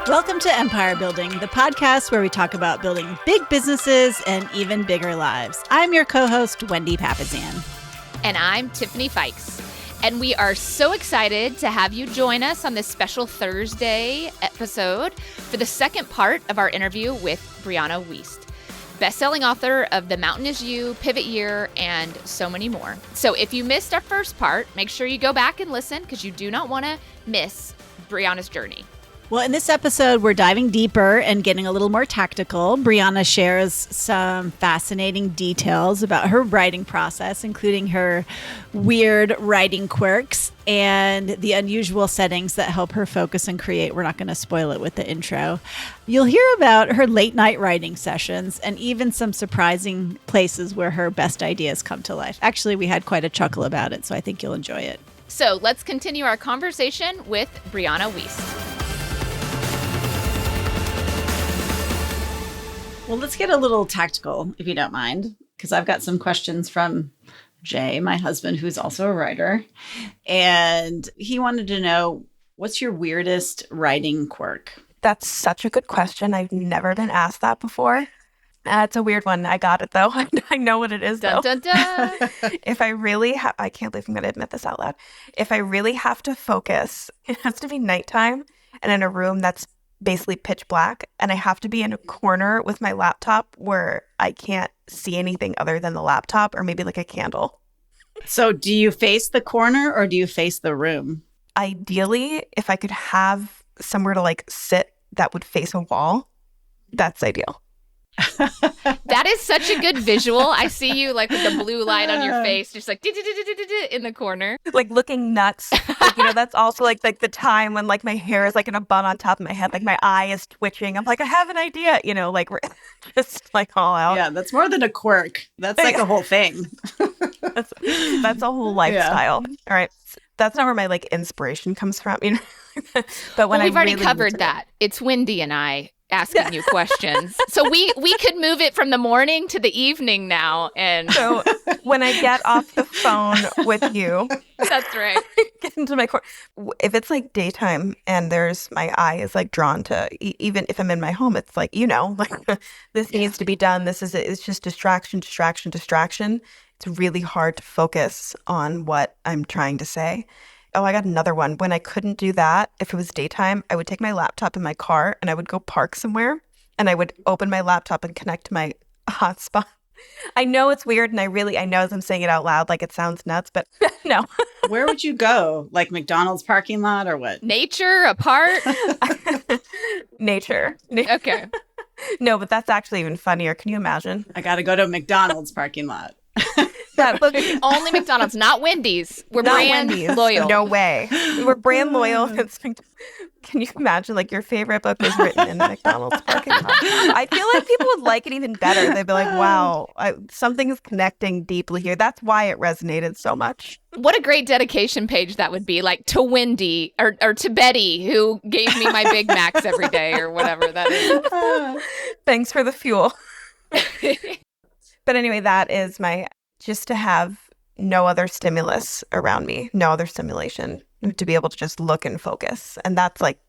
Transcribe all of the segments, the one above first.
Welcome to Empire Building, the podcast where we talk about building big businesses and even bigger lives. I'm your co-host, Wendy Papazan. And I'm Tiffany Fikes. And we are so excited to have you join us on this special Thursday episode for the second part of our interview with Brianna Wiest, best-selling author of The Mountain Is You, Pivot Year, and so many more. So if you missed our first part, make sure you go back and listen because you do not want to miss Brianna's journey. Well, in this episode, we're diving deeper and getting a little more tactical. Brianna shares some fascinating details about her writing process, including her weird writing quirks and the unusual settings that help her focus and create. We're not going to spoil it with the intro. You'll hear about her late night writing sessions and even some surprising places where her best ideas come to life. Actually, we had quite a chuckle about it, so I think you'll enjoy it. So let's continue our conversation with Brianna Wiest. Well, let's get a little tactical, if you don't mind, because I've got some questions from Jay, my husband, who's also a writer. And he wanted to know, what's your weirdest writing quirk? That's such a good question. I've never been asked that before. It's a weird one. I got it, though. I know what it is, though. Dun, dun, dun. If I really I can't believe I'm going to admit this out loud. If I really have to focus, it has to be nighttime and in a room that's basically pitch black, and I have to be in a corner with my laptop where I can't see anything other than the laptop or maybe like a candle. So do you face the corner or do you face the room? Ideally, if I could have somewhere to like sit that would face a wall, that's ideal. That is such a good visual. I see you like with the blue light on your face, just like in the corner. Like looking nuts. Like, that's also like the time when like my hair is like in a bun on top of my head. Like my eye is twitching. I'm like, I have an idea, like just like all out. Yeah, that's more than a quirk. That's like a whole thing. That's a whole lifestyle. Yeah. All right. That's not where my like inspiration comes from, But when we've already covered that. It's Wendy and I asking you questions. So we could move it from the morning to the evening now. And so when I get off the phone with you, that's right. Get into my corner. If it's like daytime and my eye is like drawn to, even if I'm in my home, it's like, like this needs to be done. It's just distraction. It's really hard to focus on what I'm trying to say. Oh, I got another one. When I couldn't do that, if it was daytime, I would take my laptop in my car and I would go park somewhere and I would open my laptop and connect to my hotspot. I know it's weird and I know as I'm saying it out loud, like it sounds nuts, but no. Where would you go? Like McDonald's parking lot or what? Nature, a park? Nature. Okay. No, but that's actually even funnier. Can you imagine? I got to go to McDonald's parking lot. Only McDonald's, not Wendy's. We're not brand Wendy's. Loyal. No way. We're brand loyal. Can you imagine like your favorite book was written in the McDonald's parking lot? I feel like people would like it even better. They'd be like, wow, something is connecting deeply here. That's why it resonated so much. What a great dedication page that would be, like to Wendy or to Betty, who gave me my Big Macs every day or whatever that is. Thanks for the fuel. But anyway, that is just to have no other stimulus around me, no other stimulation, to be able to just look and focus. And that's like,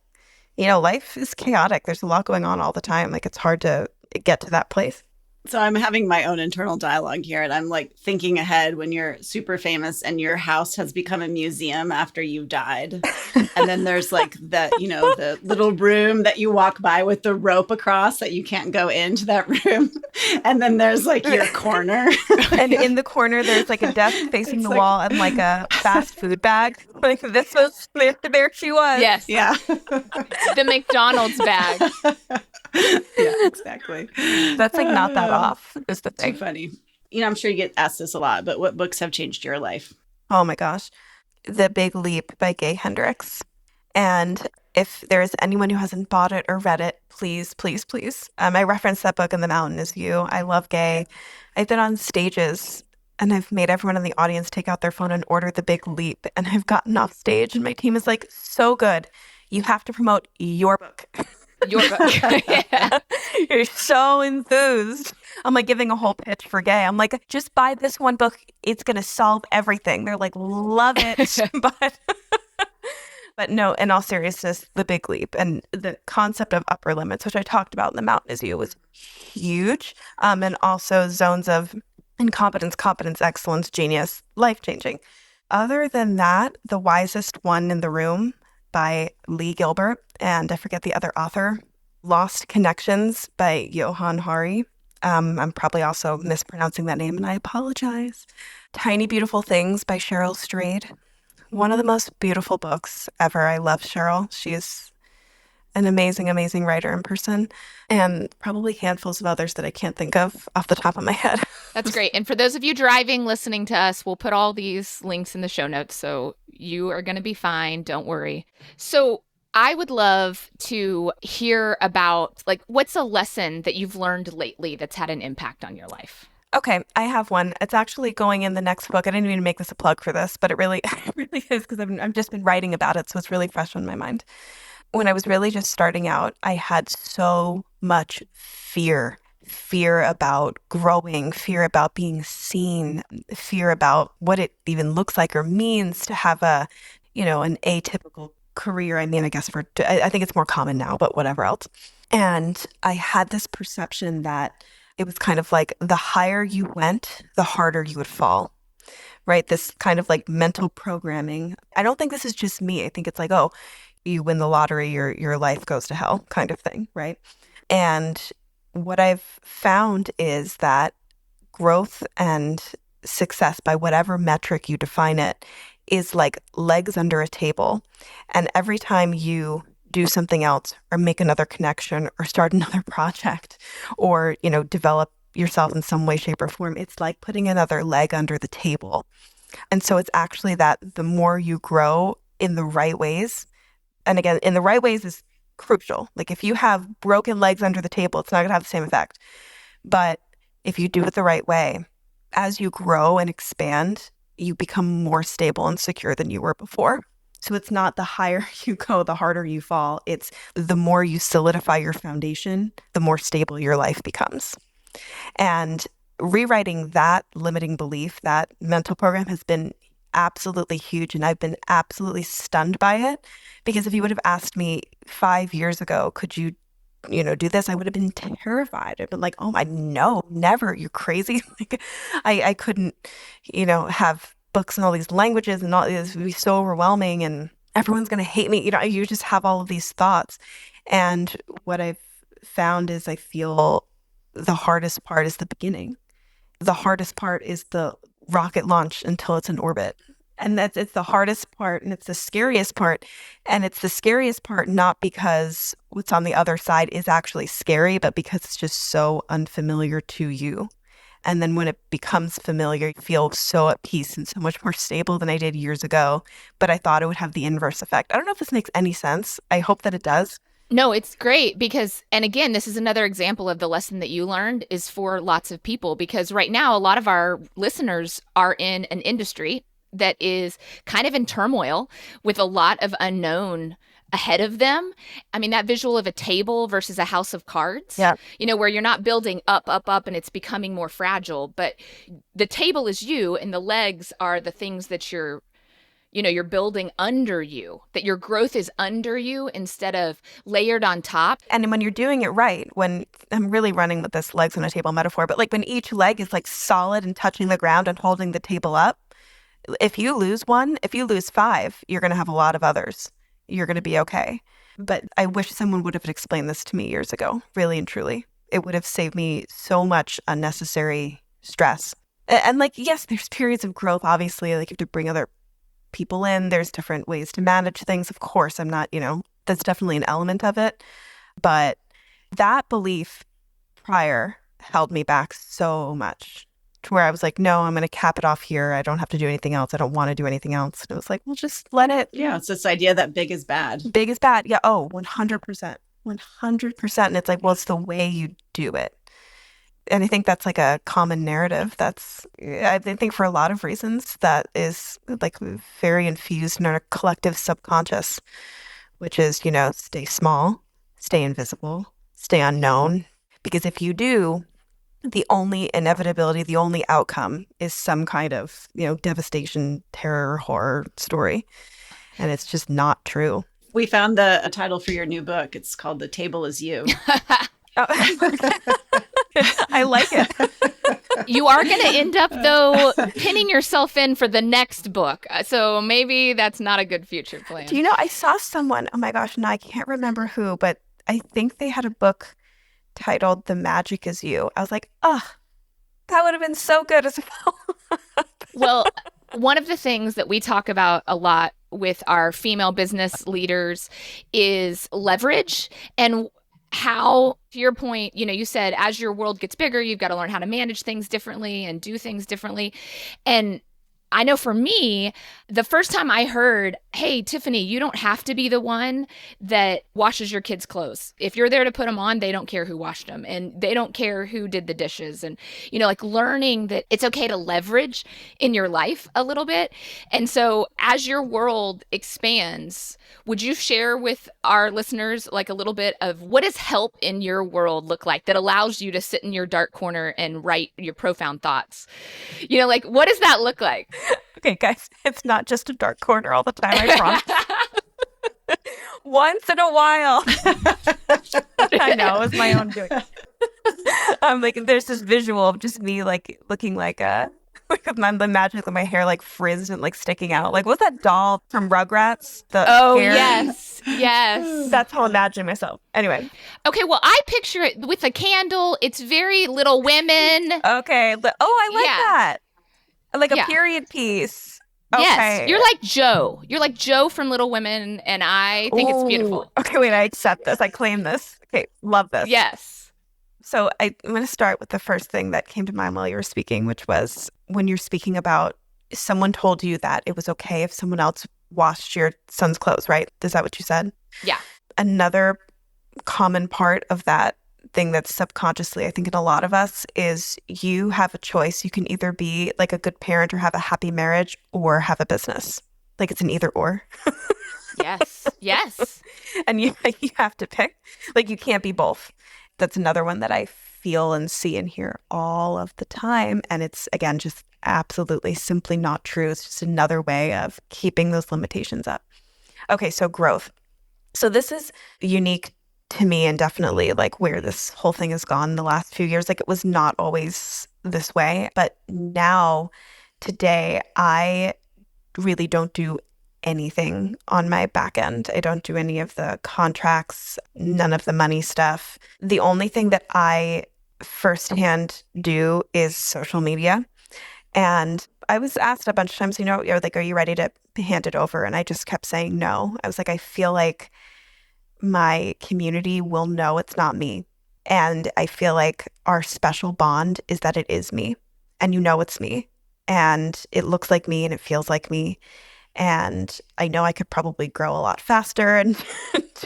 life is chaotic. There's a lot going on all the time. Like it's hard to get to that place. So I'm having my own internal dialogue here, and I'm like thinking ahead when you're super famous and your house has become a museum after you've died. And then there's like the little room that you walk by with the rope across that you can't go into that room. And then there's like your corner. And in the corner, there's like a desk facing the wall and like a fast food bag. Like this was, there she was. Yes. Yeah. The McDonald's bag. Yeah, exactly. That's like not that off is the thing. Too funny. I'm sure you get asked this a lot, but what books have changed your life? Oh my gosh. The Big Leap by Gay Hendricks. And if there is anyone who hasn't bought it or read it, please, please, please. I referenced that book in The Mountain Is You. I love Gay. I've been on stages and I've made everyone in the audience take out their phone and order The Big Leap. And I've gotten off stage and my team is like, so good. You have to promote your book. Your book. Yeah. You're so enthused. I'm like giving a whole pitch for Gay. I'm like, just buy this one book. It's going to solve everything. They're like, love it. But But no, in all seriousness, the big leap and the concept of upper limits, which I talked about in the Mountain is You, was huge. And also zones of incompetence, competence, excellence, genius, life-changing. Other than that, The Wisest One in the Room by Lee Gilbert, and I forget the other author, Lost Connections by Johann Hari. I'm probably also mispronouncing that name, and I apologize. Tiny Beautiful Things by Cheryl Strayed. One of the most beautiful books ever. I love Cheryl. She is an amazing, amazing writer in person, and probably handfuls of others that I can't think of off the top of my head. That's great. And for those of you driving, listening to us, we'll put all these links in the show notes. So you are going to be fine. Don't worry. So I would love to hear about, like, what's a lesson that you've learned lately that's had an impact on your life? Okay, I have one. It's actually going in the next book. I didn't even make this a plug for this, but it really, it really is because I've just been writing about it, so it's really fresh on my mind. When I was really just starting out, I had so much fear about growing, fear about being seen, fear about what it even looks like or means to have an atypical career. I mean, I guess I think it's more common now, but whatever else. And I had this perception that it was kind of like the higher you went, the harder you would fall, right? This kind of like mental programming. I don't think this is just me. I think it's like, oh, you win the lottery, your life goes to hell kind of thing, right? And what I've found is that growth and success, by whatever metric you define it, is like legs under a table. And every time you do something else or make another connection or start another project or, develop yourself in some way, shape, or form, it's like putting another leg under the table. And so it's actually that the more you grow in the right ways, and again, in the right ways is crucial. Like if you have broken legs under the table, it's not going to have the same effect. But if you do it the right way, as you grow and expand, you become more stable and secure than you were before. So it's not the higher you go, the harder you fall. It's the more you solidify your foundation, the more stable your life becomes. And rewriting that limiting belief, that mental program has been absolutely huge. And I've been absolutely stunned by it, because if you would have asked me 5 years ago, could you, do this? I would have been terrified. I'd been like, oh, no, never. You're crazy. Like I couldn't, have books in all these languages and all this would be so overwhelming and everyone's going to hate me. You just have all of these thoughts. And what I've found is I feel the hardest part is the beginning. The hardest part is the rocket launch until it's in orbit. And it's the hardest part and it's the scariest part. And it's the scariest part not because what's on the other side is actually scary, but because it's just so unfamiliar to you. And then when it becomes familiar, you feel so at peace and so much more stable than I did years ago. But I thought it would have the inverse effect. I don't know if this makes any sense. I hope that it does. No, it's great because, and again, this is another example of the lesson that you learned is for lots of people, because right now, a lot of our listeners are in an industry that is kind of in turmoil with a lot of unknown ahead of them. I mean, that visual of a table versus a house of cards, yeah. Where you're not building up, and it's becoming more fragile, but the table is you and the legs are the things that you're building under you, that your growth is under you instead of layered on top. And when you're doing it right, when I'm really running with this legs on a table metaphor, but like when each leg is like solid and touching the ground and holding the table up, if you lose 5, you're going to have a lot of others. You're going to be okay. But I wish someone would have explained this to me years ago, really and truly. It would have saved me so much unnecessary stress. And like, yes, there's periods of growth, obviously, like you have to bring other people in. There's different ways to manage things. Of course, I'm not, that's definitely an element of it. But that belief prior held me back so much to where I was like, no, I'm going to cap it off here. I don't have to do anything else. I don't want to do anything else. And it was like, well, just let it. Yeah, it's this idea that big is bad. Big is bad. Yeah. Oh, 100%. 100%. And it's like, well, it's the way you do it. And I think that's like a common narrative. I think for a lot of reasons that is like very infused in our collective subconscious, which is, stay small, stay invisible, stay unknown. Because if you do, the only inevitability, the only outcome is some kind of, devastation, terror, horror story. And it's just not true. We found a title for your new book. It's called The Table Is You. I like it. You are going to end up, though, pinning yourself in for the next book. So maybe that's not a good future plan. Do you know, I saw someone, oh my gosh, now I can't remember who, but I think they had a book titled The Magic Is You. I was like, oh, that would have been so good as well. Well, one of the things that we talk about a lot with our female business leaders is leverage and how, to your point, you said as your world gets bigger, you've got to learn how to manage things differently and do things differently. And I know for me, the first time I heard, hey, Tiffany, you don't have to be the one that washes your kids' clothes. If you're there to put them on, they don't care who washed them and they don't care who did the dishes. And, like learning that it's okay to leverage in your life a little bit. And so as your world expands, would you share with our listeners like a little bit of what does help in your world look like that allows you to sit in your dark corner and write your profound thoughts? Like what does that look like? Okay, guys, it's not just a dark corner all the time, I promise. Once in a while. I know, it was my own doing. I'm like, there's this visual of just me like looking like with the magic of my hair like frizzed and like sticking out. Like, what's that doll from Rugrats? Hair? Yes. That's how I imagine myself. Anyway. Okay, well, I picture it with a candle. It's very Little Women. Okay. I like that. Like a period piece. Okay. Yes, you're like Joe. You're like Joe from Little Women, and I think it's beautiful. Okay, wait, I accept this. I claim this. Okay, love this. Yes. So I'm going to start with the first thing that came to mind while you were speaking, which was when you're speaking about someone told you that it was okay if someone else washed your son's clothes, right? Is that what you said? Yeah. Another common part of that thing that's subconsciously, I think, in a lot of us is you have a choice. You can either be like a good parent or have a happy marriage or have a business. Like it's an either or. Yes. And you have to pick. Like you can't be both. That's another one that I feel and see and hear all of the time. And it's, again, just absolutely simply not true. It's just another way of keeping those limitations up. Okay, so growth. So this is unique to me and definitely like where this whole thing has gone the last few years. Like it was not always this way, but now today I really don't do anything on my back end. I don't do any of the contracts, none of the money stuff. The only thing that I firsthand do is social media. And I was asked a bunch of times, are you ready to hand it over? And I just kept saying no. I was like, I feel like my community will know it's not me. And I feel like our special bond is that it is me. And it's me. And it looks like me and it feels like me. And I know I could probably grow a lot faster and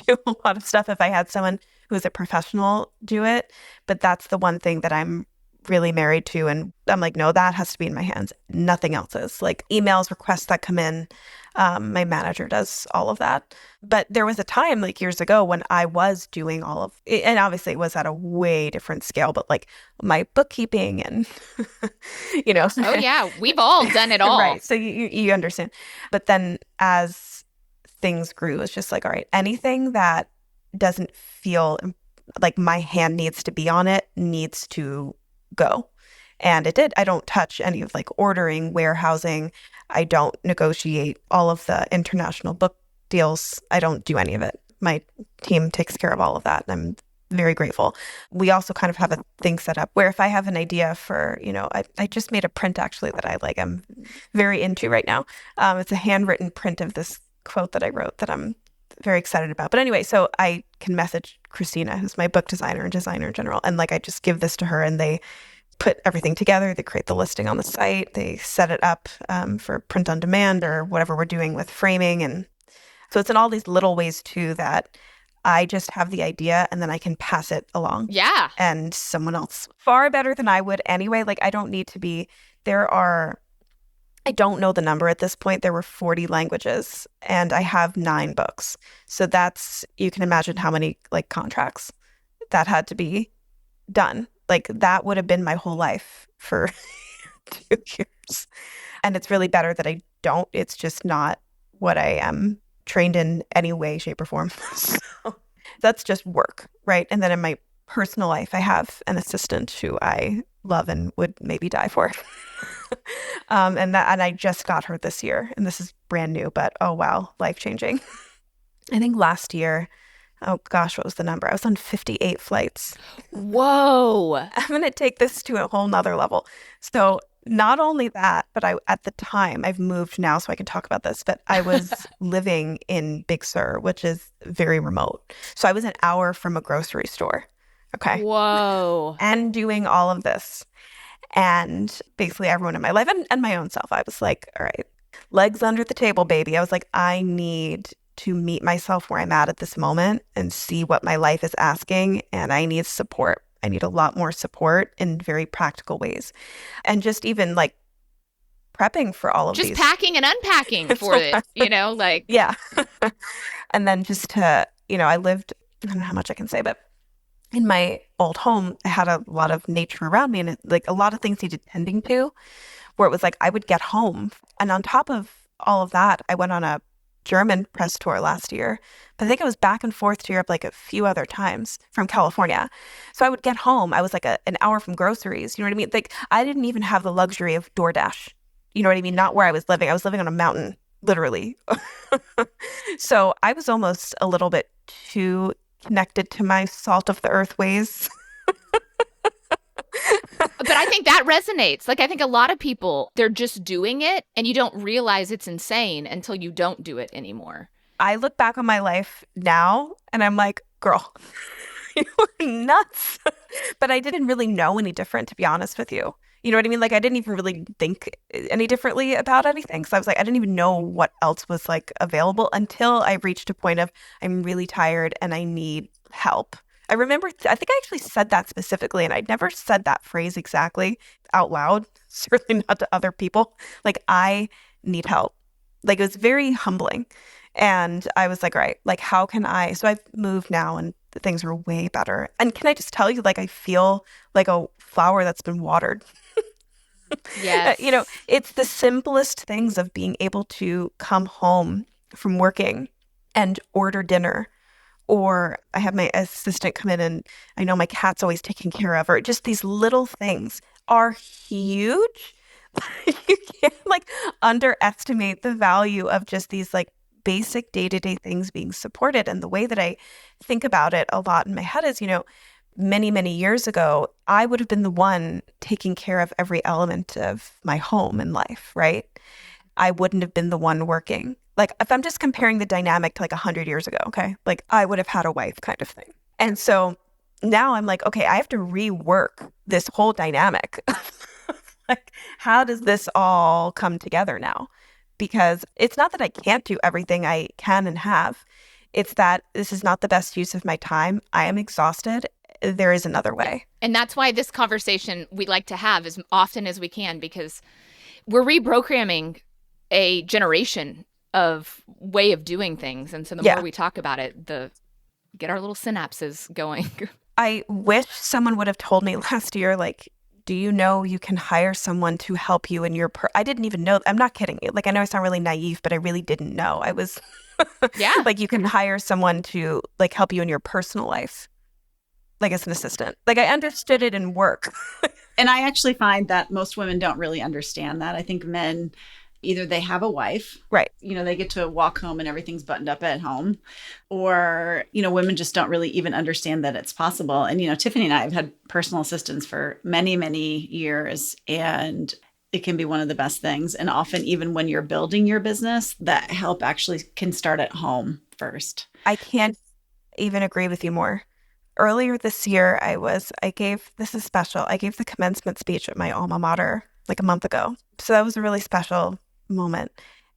do a lot of stuff if I had someone who's a professional do it. But that's the one thing that I'm really married to. And I'm like, no, that has to be in my hands. Nothing else is. Like emails, requests that come in. My manager does all of that. But there was a time like years ago when I was doing all of it, and obviously it was at a way different scale, but like my bookkeeping and, Oh, yeah. We've all done it all. Right. So you understand. But then as things grew, it's just like, all right, anything that doesn't feel like my hand needs to be on it needs to go. And it did. I don't touch any of like ordering, warehousing. I don't negotiate all of the international book deals. I don't do any of it. My team takes care of all of that. And I'm very grateful. We also kind of have a thing set up where if I have an idea for, I just made a print actually that I'm very into right now. It's a handwritten print of this quote that I wrote that I'm very excited about. But anyway, so I can message Christina, who's my book designer and designer in general. And like, I just give this to her and they put everything together. They create the listing on the site. They set it up for print on demand or whatever we're doing with framing. And so it's in all these little ways too that I just have the idea and then I can pass it along. Yeah. And someone else far better than I would anyway. Like I don't need to be, I don't know the number at this point. There were 40 languages and I have 9 books. So you can imagine how many like contracts that had to be done. Like that would have been my whole life for 2 years. And it's really better that I don't. It's just not what I am trained in any way, shape, or form. So that's just work, right? And then in my personal life, I have an assistant who I love and would maybe die for. And I just got her this year, and this is brand new, but oh wow, life-changing. I think last year, oh gosh, what was the number? I was on 58 flights. Whoa. I'm going to take this to a whole nother level. So not only that, but at the time, I've moved now so I can talk about this, but I was living in Big Sur, which is very remote. So I was an hour from a grocery store. Okay. Whoa. And doing all of this. And basically everyone in my life and my own self, I was like, all right, legs under the table, baby. I was like, I need to meet myself where I'm at this moment and see what my life is asking. And I need support. I need a lot more support in very practical ways. And just even like prepping for all of these. Just packing and unpacking for it, like. Yeah. And then just to, I lived, I don't know how much I can say, but in my old home, I had a lot of nature around me and like a lot of things needed tending to, where it was like I would get home. And on top of all of that, I went on a German press tour last year, but I think I was back and forth to Europe like a few other times from California. So I would get home. I was like an hour from groceries. You know what I mean? Like I didn't even have the luxury of DoorDash. You know what I mean? Not where I was living. I was living on a mountain, literally. So I was almost a little bit too connected to my salt of the earth ways. But I think that resonates. Like, I think a lot of people, they're just doing it and you don't realize it's insane until you don't do it anymore. I look back on my life now and I'm like, girl, you were nuts. But I didn't really know any different, to be honest with you. You know what I mean? Like, I didn't even really think any differently about anything. So I was like, I didn't even know what else was like available until I reached a point of I'm really tired and I need help. I remember, I think I actually said that specifically, and I'd never said that phrase exactly out loud, certainly not to other people. Like, I need help. Like, it was very humbling. And I was like, all right, like, how can I? So I've moved now and things are way better. And can I just tell you, like, I feel like a flower that's been watered. Yes. It's the simplest things of being able to come home from working and order dinner. Or I have my assistant come in and I know my cat's always taken care of. Or just these little things are huge. You can't like underestimate the value of just these like basic day-to-day things being supported. And the way that I think about it a lot in my head is, many, many years ago, I would have been the one taking care of every element of my home and life, right? I wouldn't have been the one working. Like, if I'm just comparing the dynamic to like 100 years ago, okay? Like, I would have had a wife kind of thing. And so now I'm like, okay, I have to rework this whole dynamic. Like, how does this all come together now? Because it's not that I can't do everything I can and have. It's that this is not the best use of my time. I am exhausted. There is another way. And that's why this conversation we like to have as often as we can, because we're reprogramming a generation of way of doing things. And so the more we talk about it, get our little synapses going. I wish someone would have told me last year, like, do you know you can hire someone to help you in your I didn't even know. I'm not kidding you. Like, I know I sound really naive, but I really didn't know. I was like, you can hire someone to like help you in your personal life, like as an assistant. Like, I understood it in work. And I actually find that most women don't really understand that. I think men, either they have a wife, right? They get to walk home and everything's buttoned up at home, or, women just don't really even understand that it's possible. And, Tiffany and I have had personal assistants for many, many years, and it can be one of the best things. And often, even when you're building your business, that help actually can start at home first. I can't even agree with you more. Earlier this year, this is special. I gave the commencement speech at my alma mater like a month ago. So that was a really special moment.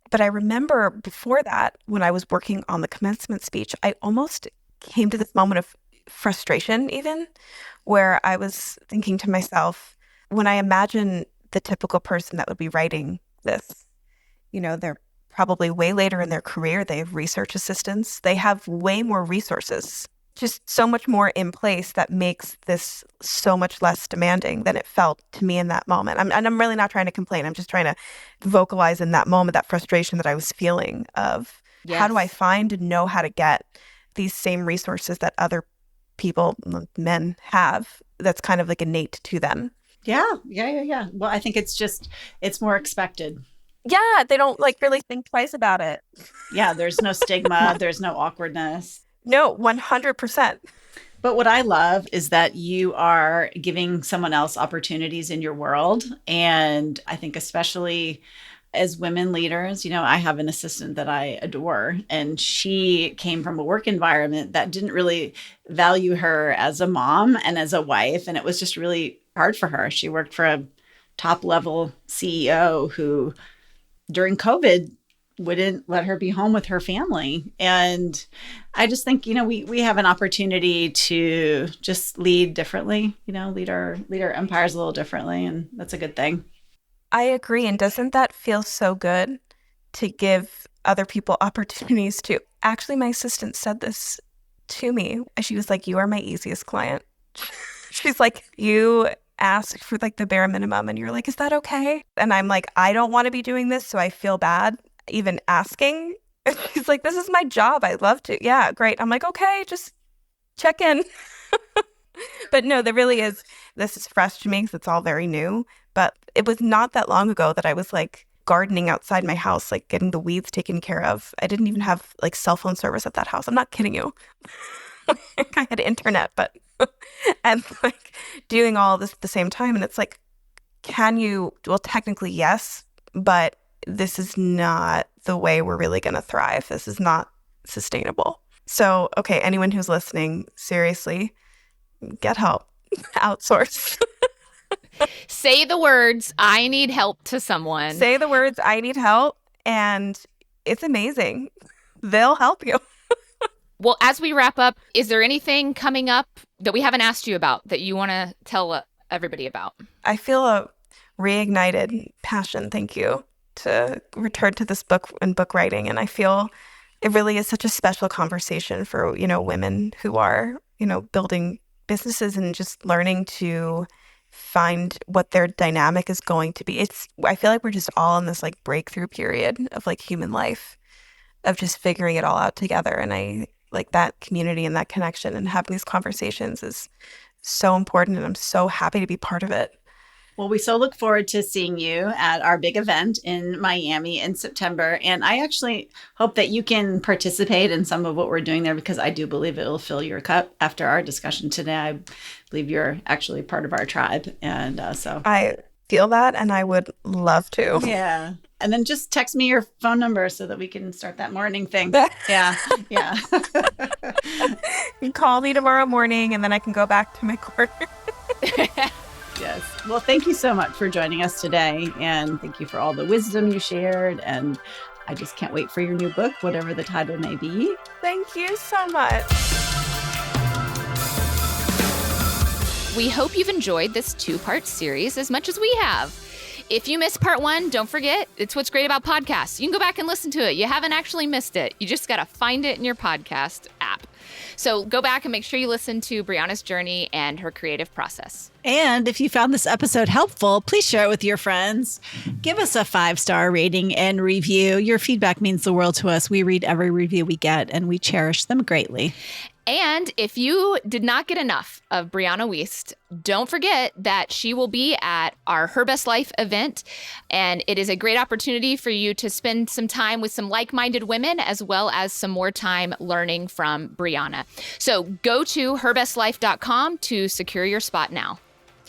But I remember before that, when I was working on the commencement speech, I almost came to this moment of frustration even, where I was thinking to myself, when I imagine the typical person that would be writing this, they're probably way later in their career. They have research assistants. They have way more resources, just so much more in place that makes this so much less demanding than it felt to me in that moment. I'm really not trying to complain. I'm just trying to vocalize in that moment that frustration that I was feeling of How do I Yes. find and know how to get these same resources that other people, men, have that's kind of like innate to them? Yeah. Well, I think it's more expected. Yeah, they don't like really think twice about it. Yeah, there's no stigma, there's no awkwardness. No, 100%. But what I love is that you are giving someone else opportunities in your world. And I think, especially as women leaders, I have an assistant that I adore, and she came from a work environment that didn't really value her as a mom and as a wife. And it was just really hard for her. She worked for a top level CEO who, during COVID, wouldn't let her be home with her family. And I just think, we have an opportunity to just lead differently, lead our empires a little differently. And that's a good thing. I agree. And doesn't that feel so good to give other people opportunities to? Actually, my assistant said this to me. She was like, "You are my easiest client." She's like, "You ask for like the bare minimum and you're like, is that okay?" And I'm like, "I don't want to be doing this, so I feel bad even asking." She's like, "This is my job. I'd love to." Yeah, great. I'm like, "Okay, just check in." But no, there really is. This is fresh to me because it's all very new. But it was not that long ago that I was like gardening outside my house, like getting the weeds taken care of. I didn't even have like cell phone service at that house. I'm not kidding you. I had internet, but and like doing all this at the same time. And it's like, can you? Well, technically, yes, but this is not the way we're really going to thrive. This is not sustainable. So, okay, anyone who's listening, seriously, get help. Outsource. Say the words, "I need help" to someone. Say the words, "I need help," and it's amazing. They'll help you. Well, as we wrap up, is there anything coming up that we haven't asked you about that you want to tell everybody about? I feel a reignited passion, thank you, to return to this book and book writing. And I feel it really is such a special conversation for, women who are, building businesses and just learning to find what their dynamic is going to be. I feel like we're just all in this like breakthrough period of like human life, of just figuring it all out together. And I like that community and that connection, and having these conversations is so important. And I'm so happy to be part of it. Well, we so look forward to seeing you at our big event in Miami in September. And I actually hope that you can participate in some of what we're doing there, because I do believe it'll fill your cup after our discussion today. I believe you're actually part of our tribe. And so I feel that, and I would love to. Yeah. And then just text me your phone number so that we can start that morning thing. Yeah. You call me tomorrow morning, and then I can go back to my corner. Yes. Well, thank you so much for joining us today. And thank you for all the wisdom you shared. And I just can't wait for your new book, whatever the title may be. Thank you so much. We hope you've enjoyed this 2-part series as much as we have. If you missed part 1, don't forget, it's what's great about podcasts. You can go back and listen to it. You haven't actually missed it. You just got to find it in your podcast app. So go back and make sure you listen to Brianna's journey and her creative process. And if you found this episode helpful, please share it with your friends. Give us a 5-star rating and review. Your feedback means the world to us. We read every review we get, and we cherish them greatly. And if you did not get enough of Brianna Wiest, don't forget that she will be at our Her Best Life event. And it is a great opportunity for you to spend some time with some like-minded women, as well as some more time learning from Brianna. So go to herbestlife.com to secure your spot now.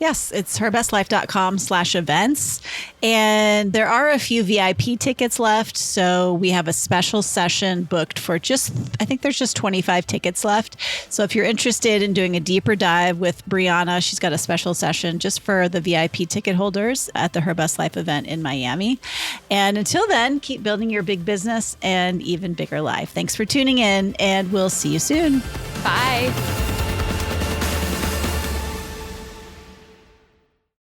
Yes, it's herbestlife.com/events. And there are a few VIP tickets left. So we have a special session booked for I think there's just 25 tickets left. So if you're interested in doing a deeper dive with Brianna, she's got a special session just for the VIP ticket holders at the Her Best Life event in Miami. And until then, keep building your big business and even bigger life. Thanks for tuning in, and we'll see you soon. Bye.